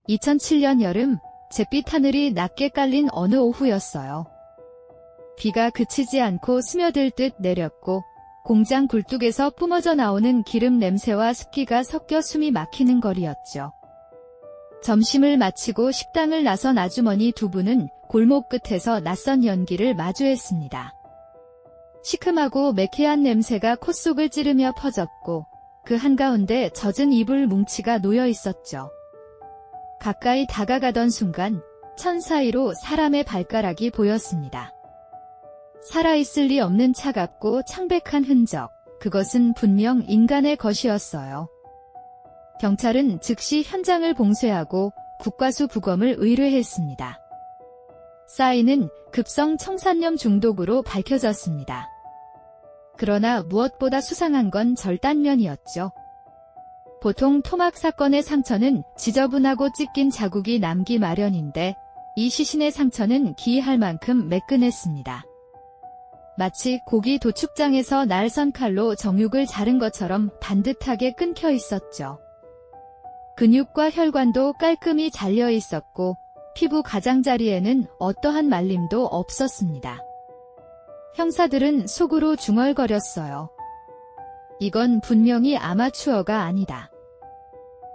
2007년 여름, 잿빛 하늘이 낮게 깔린 어느 오후였어요. 비가 그치지 않고 스며들 듯 내렸고 공장 굴뚝에서 뿜어져 나오는 기름 냄새와 습기가 섞여 숨이 막히는 거리였죠. 점심을 마치고 식당을 나선 아주머니 두 분은 골목 끝에서 낯선 연기를 마주했습니다. 시큼하고 매캐한 냄새가 콧속을 찌르며 퍼졌고 그 한가운데 젖은 이불 뭉치가 놓여 있었죠. 가까이 다가가던 순간 천 사이로 사람의 발가락이 보였습니다. 살아있을 리 없는 차갑고 창백한 흔적, 그것은 분명 인간의 것이었어요. 경찰은 즉시 현장을 봉쇄하고 국과수 부검을 의뢰했습니다. 사인은 급성 청산염 중독으로 밝혀졌습니다. 그러나 무엇보다 수상한 건 절단면이었죠. 보통 토막 사건의 상처는 지저분하고 찢긴 자국이 남기 마련인데 이 시신의 상처는 기이할 만큼 매끈했습니다. 마치 고기 도축장에서 날선 칼로 정육을 자른 것처럼 반듯하게 끊겨 있었죠. 근육과 혈관도 깔끔히 잘려 있었고 피부 가장자리에는 어떠한 말림도 없었습니다. 형사들은 속으로 중얼거렸어요. 이건 분명히 아마추어가 아니다.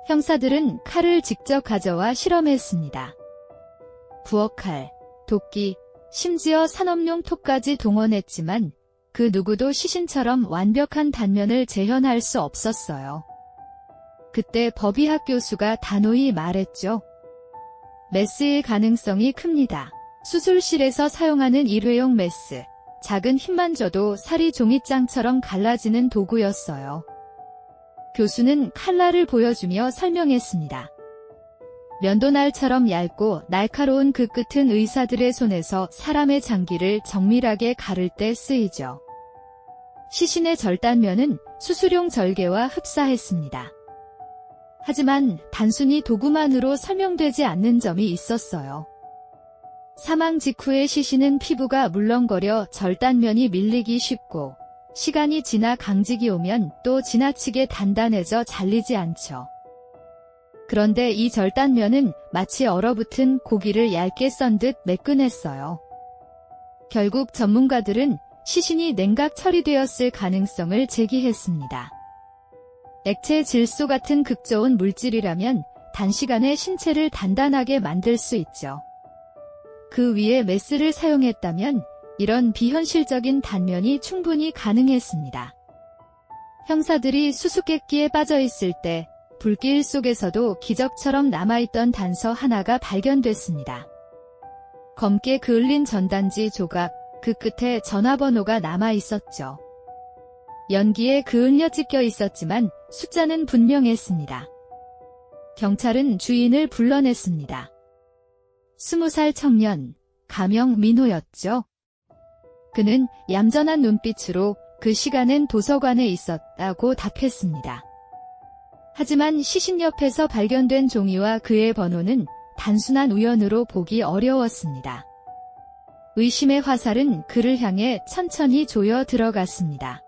형사들은 칼을 직접 가져와 실험했습니다. 부엌칼, 도끼, 심지어 산업용 톱까지 동원했지만 그 누구도 시신처럼 완벽한 단면을 재현할 수 없었어요. 그때 법의학 교수가 단호히 말했죠. 메스일 가능성이 큽니다. 수술실에서 사용하는 일회용 메스, 작은 힘만 줘도 살이 종이장처럼 갈라지는 도구였어요. 교수는 칼날을 보여주며 설명했습니다. 면도날처럼 얇고 날카로운 그 끝은 의사들의 손에서 사람의 장기를 정밀하게 가를 때 쓰이죠. 시신의 절단면은 수술용 절개와 흡사했습니다. 하지만 단순히 도구만으로 설명되지 않는 점이 있었어요. 사망 직후의 시신은 피부가 물렁거려 절단면이 밀리기 쉽고 시간이 지나 강직이 오면 또 지나치게 단단해져 잘리지 않죠. 그런데 이 절단면은 마치 얼어붙은 고기를 얇게 썬 듯 매끈했어요. 결국 전문가들은 시신이 냉각 처리되었을 가능성을 제기했습니다. 액체 질소 같은 극저온 물질이라면 단시간에 신체를 단단하게 만들 수 있죠. 그 위에 메스를 사용했다면 이런 비현실적인 단면이 충분히 가능했습니다. 형사들이 수수께끼에 빠져 있을 때 불길 속에서도 기적처럼 남아있던 단서 하나가 발견됐습니다. 검게 그을린 전단지 조각, 그 끝에 전화번호가 남아있었죠. 연기에 그을려 찢겨 있었지만 숫자는 분명했습니다. 경찰은 주인을 불러냈습니다. 20살 청년, 가명 민호였죠. 그는 얌전한 눈빛으로 그 시간엔 도서관에 있었다고 답했습니다. 하지만 시신 옆에서 발견된 종이와 그의 번호는 단순한 우연으로 보기 어려웠습니다. 의심의 화살은 그를 향해 천천히 조여 들어갔습니다.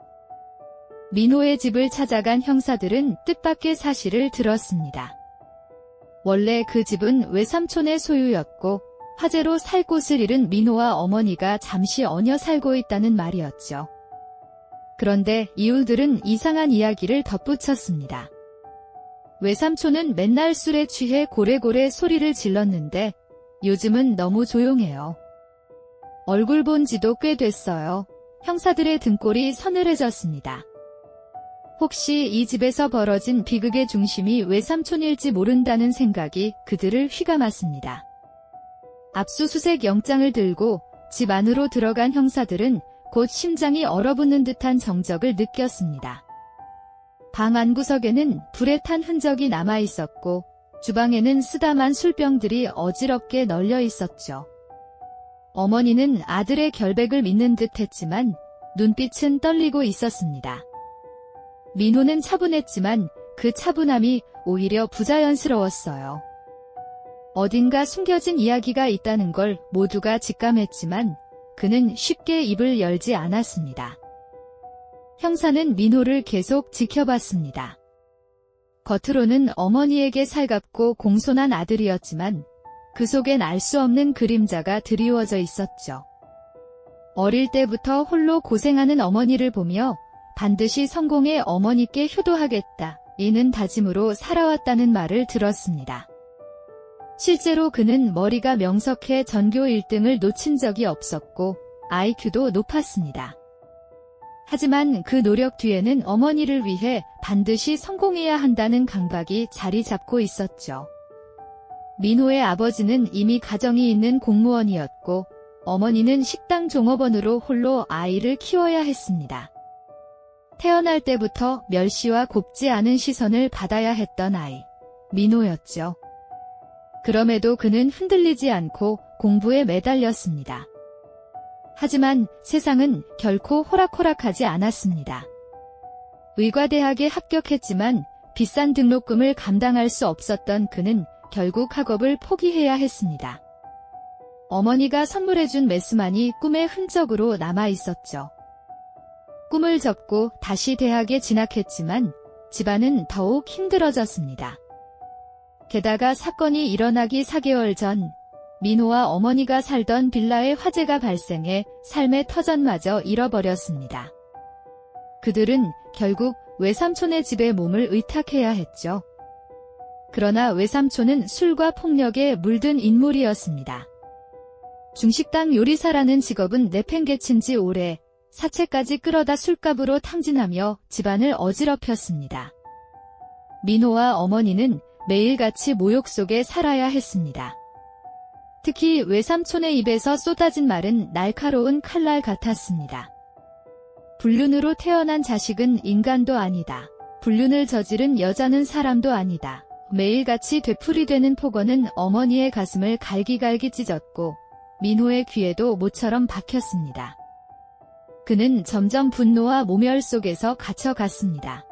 민호의 집을 찾아간 형사들은 뜻밖의 사실을 들었습니다. 원래 그 집은 외삼촌의 소유였고 화재로 살 곳을 잃은 민호와 어머니가 잠시 얹혀 살고 있다는 말이었죠. 그런데 이웃들은 이상한 이야기를 덧붙였습니다. 외삼촌은 맨날 술에 취해 고래고래 소리를 질렀는데 요즘은 너무 조용해요. 얼굴 본 지도 꽤 됐어요. 형사들의 등골이 서늘해졌습니다. 혹시 이 집에서 벌어진 비극의 중심이 외삼촌일지 모른다는 생각이 그들을 휘감았습니다. 압수수색 영장을 들고 집 안으로 들어간 형사들은 곧 심장이 얼어붙는 듯한 정적을 느꼈습니다. 방 안구석에는 불에 탄 흔적이 남아있었고 주방에는 쓰다만 술병들이 어지럽게 널려 있었죠. 어머니는 아들의 결백을 믿는 듯 했지만 눈빛은 떨리고 있었습니다. 민호는 차분했지만 그 차분함이 오히려 부자연스러웠어요. 어딘가 숨겨진 이야기가 있다는 걸 모두가 직감했지만 그는 쉽게 입을 열지 않았습니다. 형사는 민호를 계속 지켜봤습니다. 겉으로는 어머니에게 살갑고 공손한 아들이었지만 그 속엔 알 수 없는 그림자가 드리워져 있었죠. 어릴 때부터 홀로 고생하는 어머니를 보며 반드시 성공해 어머니께 효도하겠다, 이는 다짐으로 살아왔다는 말을 들었습니다. 실제로 그는 머리가 명석해 전교 1등을 놓친 적이 없었고 IQ도 높았습니다. 하지만 그 노력 뒤에는 어머니를 위해 반드시 성공해야 한다는 강박이 자리 잡고 있었죠. 민호의 아버지는 이미 가정이 있는 공무원이었고 어머니는 식당 종업원으로 홀로 아이를 키워야 했습니다. 태어날 때부터 멸시와 곱지 않은 시선을 받아야 했던 아이, 민호였죠. 그럼에도 그는 흔들리지 않고 공부에 매달렸습니다. 하지만 세상은 결코 호락호락하지 않았습니다. 의과대학에 합격했지만 비싼 등록금을 감당할 수 없었던 그는 결국 학업을 포기해야 했습니다. 어머니가 선물해준 메스만이 꿈의 흔적으로 남아 있었죠. 꿈을 접고 다시 대학에 진학했지만 집안은 더욱 힘들어졌습니다. 게다가 사건이 일어나기 4개월 전 민호와 어머니가 살던 빌라에 화재가 발생해 삶의 터전마저 잃어버렸습니다. 그들은 결국 외삼촌의 집에 몸을 의탁해야 했죠. 그러나 외삼촌은 술과 폭력에 물든 인물이었습니다. 중식당 요리사라는 직업은 내팽개친 지 오래, 사채까지 끌어다 술값으로 탕진하며 집안을 어지럽혔습니다. 민호와 어머니는 매일같이 모욕 속에 살아야 했습니다. 특히 외삼촌의 입에서 쏟아진 말은 날카로운 칼날 같았습니다. 불륜으로 태어난 자식은 인간도 아니다. 불륜을 저지른 여자는 사람도 아니다. 매일같이 되풀이되는 폭언은 어머니의 가슴을 갈기갈기 찢었고 민호의 귀에도 모처럼 박혔습니다. 그는 점점 분노와 모멸 속에서 갇혀갔습니다.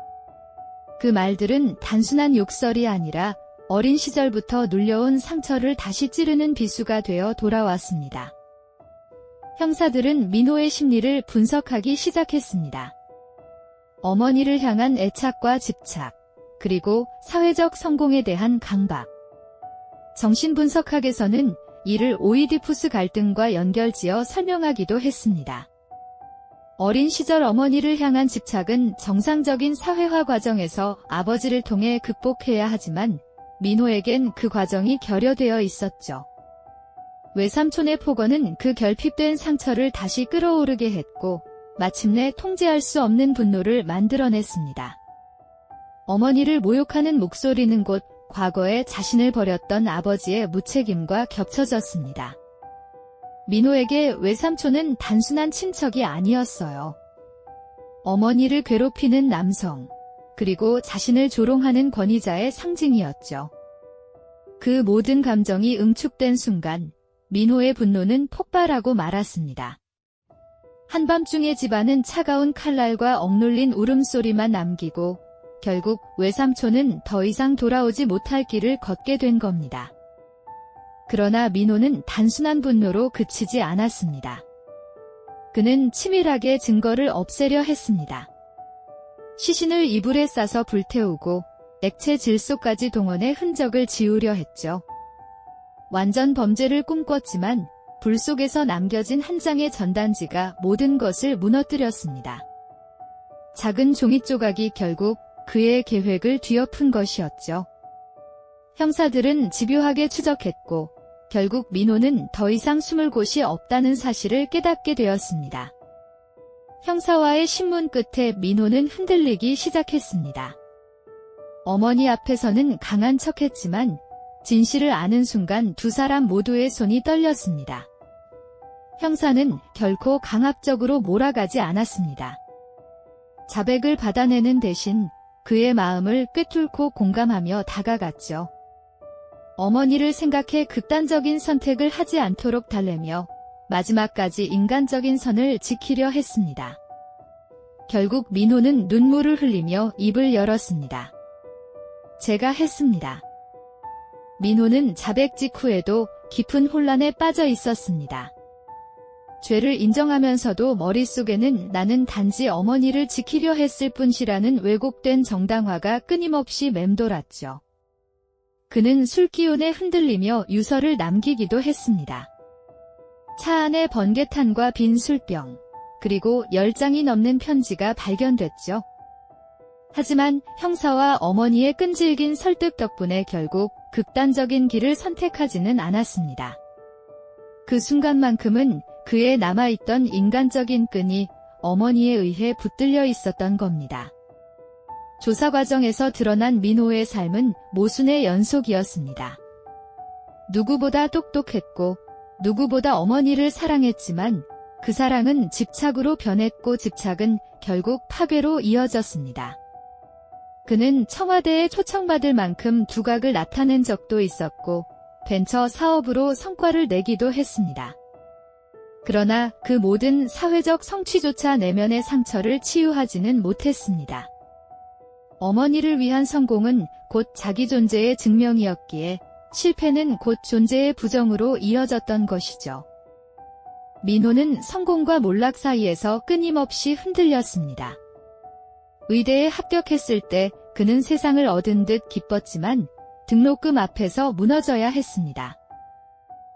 그 말들은 단순한 욕설이 아니라 어린 시절부터 눌려온 상처를 다시 찌르는 비수가 되어 돌아왔습니다. 형사들은 민호의 심리를 분석하기 시작했습니다. 어머니를 향한 애착과 집착, 그리고 사회적 성공에 대한 강박. 정신분석학에서는 이를 오이디푸스 갈등과 연결지어 설명하기도 했습니다. 어린 시절 어머니를 향한 집착은 정상적인 사회화 과정에서 아버지를 통해 극복해야 하지만 민호에겐 그 과정이 결여되어 있었죠. 외삼촌의 폭언은 그 결핍된 상처를 다시 끌어오르게 했고 마침내 통제할 수 없는 분노를 만들어냈습니다. 어머니를 모욕하는 목소리는 곧 과거에 자신을 버렸던 아버지의 무책임과 겹쳐졌습니다. 민호에게 외삼촌은 단순한 친척이 아니었어요. 어머니를 괴롭히는 남성, 그리고 자신을 조롱하는 권위자의 상징이었죠. 그 모든 감정이 응축된 순간 민호의 분노는 폭발하고 말았습니다. 한밤중에 집안은 차가운 칼날과 억눌린 울음소리만 남기고 결국 외삼촌은 더 이상 돌아오지 못할 길을 걷게 된 겁니다. 그러나 민호는 단순한 분노로 그치지 않았습니다. 그는 치밀하게 증거를 없애려 했습니다. 시신을 이불에 싸서 불태우고 액체 질소까지 동원해 흔적을 지우려 했죠. 완전 범죄를 꿈꿨지만 불 속에서 남겨진 한 장의 전단지가 모든 것을 무너뜨렸습니다. 작은 종이 조각이 결국 그의 계획을 뒤엎은 것이었죠. 형사들은 집요하게 추적했고 결국 민호는 더 이상 숨을 곳이 없다는 사실을 깨닫게 되었습니다. 형사와의 신문 끝에 민호는 흔들리기 시작했습니다. 어머니 앞에서는 강한 척했지만 진실을 아는 순간 두 사람 모두의 손이 떨렸습니다. 형사는 결코 강압적으로 몰아가지 않았습니다. 자백을 받아내는 대신 그의 마음을 꿰뚫고 공감하며 다가갔죠. 어머니를 생각해 극단적인 선택을 하지 않도록 달래며 마지막까지 인간적인 선을 지키려 했습니다. 결국 민호는 눈물을 흘리며 입을 열었습니다. 제가 했습니다. 민호는 자백 직후에도 깊은 혼란에 빠져 있었습니다. 죄를 인정하면서도 머릿속에는 나는 단지 어머니를 지키려 했을 뿐이라는 왜곡된 정당화가 끊임없이 맴돌았죠. 그는 술기운에 흔들리며 유서를 남기기도 했습니다. 차 안에 번개탄과 빈 술병, 그리고 10장이 넘는 편지가 발견됐죠. 하지만 형사와 어머니의 끈질긴 설득 덕분에 결국 극단적인 길을 선택하지는 않았습니다. 그 순간만큼은 그의 남아있던 인간적인 끈이 어머니에 의해 붙들려 있었던 겁니다. 조사 과정에서 드러난 민호의 삶은 모순의 연속이었습니다. 누구보다 똑똑했고 누구보다 어머니를 사랑했지만 그 사랑은 집착으로 변했고 집착은 결국 파괴로 이어졌습니다. 그는 청와대에 초청받을 만큼 두각을 나타낸 적도 있었고 벤처 사업으로 성과를 내기도 했습니다. 그러나 그 모든 사회적 성취조차 내면의 상처를 치유하지는 못했습니다. 어머니를 위한 성공은 곧 자기 존재의 증명이었기에 실패는 곧 존재의 부정으로 이어졌던 것이죠. 민호는 성공과 몰락 사이에서 끊임없이 흔들렸습니다. 의대에 합격했을 때 그는 세상을 얻은 듯 기뻤지만 등록금 앞에서 무너져야 했습니다.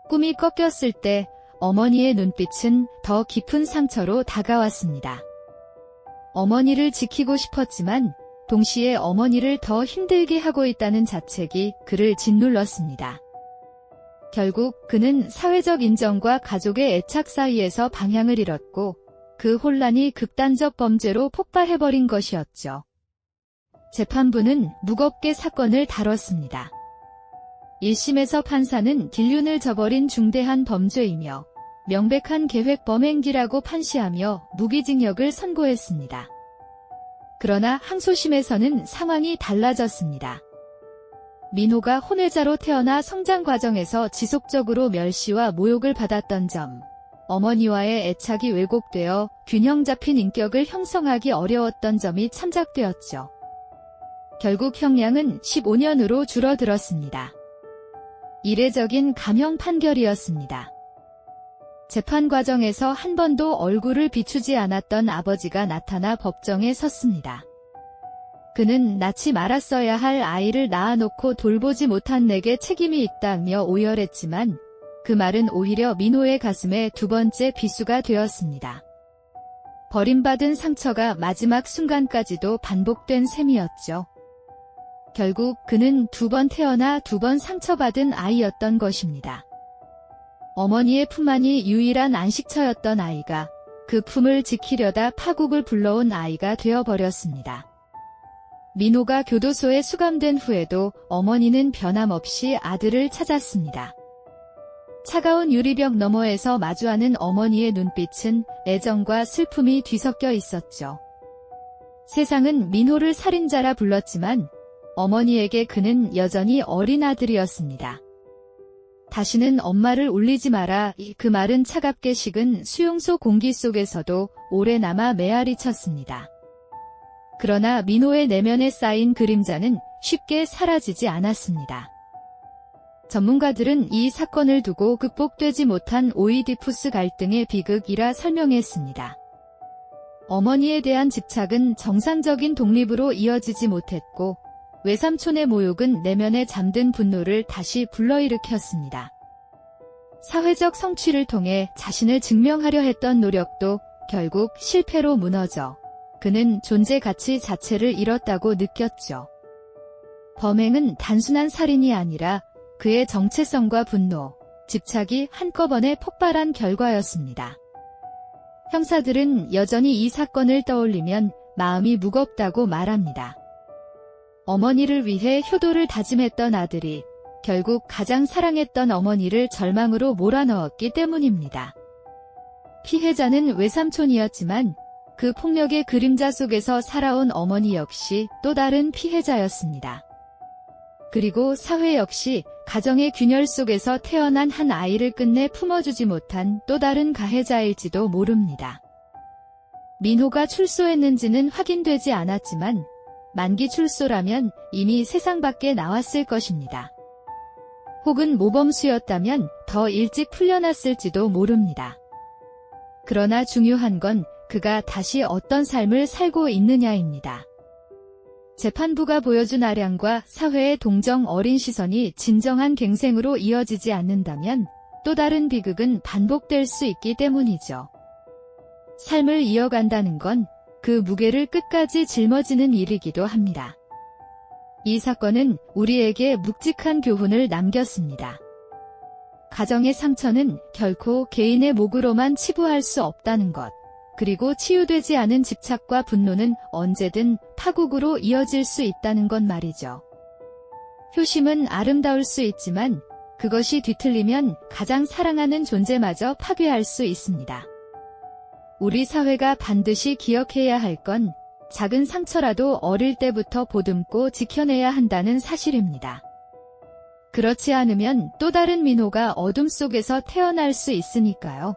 꿈이 꺾였을 때 어머니의 눈빛은 더 깊은 상처로 다가왔습니다. 어머니를 지키고 싶었지만 동시에 어머니를 더 힘들게 하고 있다는 자책이 그를 짓눌렀습니다. 결국 그는 사회적 인정과 가족의 애착 사이에서 방향을 잃었고 그 혼란이 극단적 범죄로 폭발해버린 것이었죠. 재판부는 무겁게 사건을 다뤘습니다. 1심에서 판사는 딜륜을 저버린 중대한 범죄이며 명백한 계획 범행기라고 판시하며 무기징역을 선고했습니다. 그러나 항소심에서는 상황이 달라졌습니다. 민호가 혼외자로 태어나 성장 과정에서 지속적으로 멸시와 모욕을 받았던 점, 어머니와의 애착이 왜곡되어 균형 잡힌 인격을 형성하기 어려웠던 점이 참작되었죠. 결국 형량은 15년으로 줄어들었습니다. 이례적인 감형 판결이었습니다. 재판 과정에서 한 번도 얼굴을 비추지 않았던 아버지가 나타나 법정에 섰습니다. 그는 낳지 말았어야 할 아이를 낳아놓고 돌보지 못한 내게 책임이 있다며 오열했지만 그 말은 오히려 민호의 가슴에 두 번째 비수가 되었습니다. 버림받은 상처가 마지막 순간까지도 반복된 셈이었죠. 결국 그는 두 번 태어나 두 번 상처받은 아이였던 것입니다. 어머니의 품 안이 유일한 안식처였던 아이가 그 품을 지키려다 파국을 불러온 아이가 되어버렸습니다. 민호가 교도소에 수감된 후에도 어머니는 변함없이 아들을 찾았습니다. 차가운 유리벽 너머에서 마주하는 어머니의 눈빛은 애정과 슬픔이 뒤섞여 있었죠. 세상은 민호를 살인자라 불렀지만 어머니에게 그는 여전히 어린 아들이었습니다. 다시는 엄마를 울리지 마라. 그 말은 차갑게 식은 수용소 공기 속에서도 오래 남아 메아리 쳤습니다. 그러나 민호의 내면에 쌓인 그림자는 쉽게 사라지지 않았습니다. 전문가들은 이 사건을 두고 극복되지 못한 오이디푸스 갈등의 비극이라 설명했습니다. 어머니에 대한 집착은 정상적인 독립으로 이어지지 못했고 외삼촌의 모욕은 내면에 잠든 분노를 다시 불러일으켰습니다. 사회적 성취를 통해 자신을 증명하려 했던 노력도 결국 실패로 무너져 그는 존재 가치 자체를 잃었다고 느꼈죠. 범행은 단순한 살인이 아니라 그의 정체성과 분노, 집착이 한꺼번에 폭발한 결과였습니다. 형사들은 여전히 이 사건을 떠올리면 마음이 무겁다고 말합니다. 어머니를 위해 효도를 다짐했던 아들이 결국 가장 사랑했던 어머니를 절망으로 몰아넣었기 때문입니다. 피해자는 외삼촌이었지만 그 폭력의 그림자 속에서 살아온 어머니 역시 또 다른 피해자였습니다. 그리고 사회 역시 가정의 균열 속에서 태어난 한 아이를 끝내 품어주지 못한 또 다른 가해자일지도 모릅니다. 민호가 출소했는지는 확인되지 않았지만 만기 출소라면 이미 세상 밖에 나왔을 것입니다. 혹은 모범수였다면 더 일찍 풀려났을지도 모릅니다. 그러나 중요한 건 그가 다시 어떤 삶을 살고 있느냐입니다. 재판부가 보여준 아량과 사회의 동정 어린 시선이 진정한 갱생으로 이어지지 않는다면 또 다른 비극은 반복될 수 있기 때문이죠. 삶을 이어간다는 건 그 무게를 끝까지 짊어지는 일이기도 합니다. 이 사건은 우리에게 묵직한 교훈을 남겼습니다. 가정의 상처는 결코 개인의 몫으로만 치부할 수 없다는 것, 그리고 치유되지 않은 집착과 분노는 언제든 파국으로 이어질 수 있다는 것 말이죠. 효심은 아름다울 수 있지만 그것이 뒤틀리면 가장 사랑하는 존재마저 파괴할 수 있습니다. 우리 사회가 반드시 기억해야 할 건 작은 상처라도 어릴 때부터 보듬고 지켜내야 한다는 사실입니다. 그렇지 않으면 또 다른 민호가 어둠 속에서 태어날 수 있으니까요.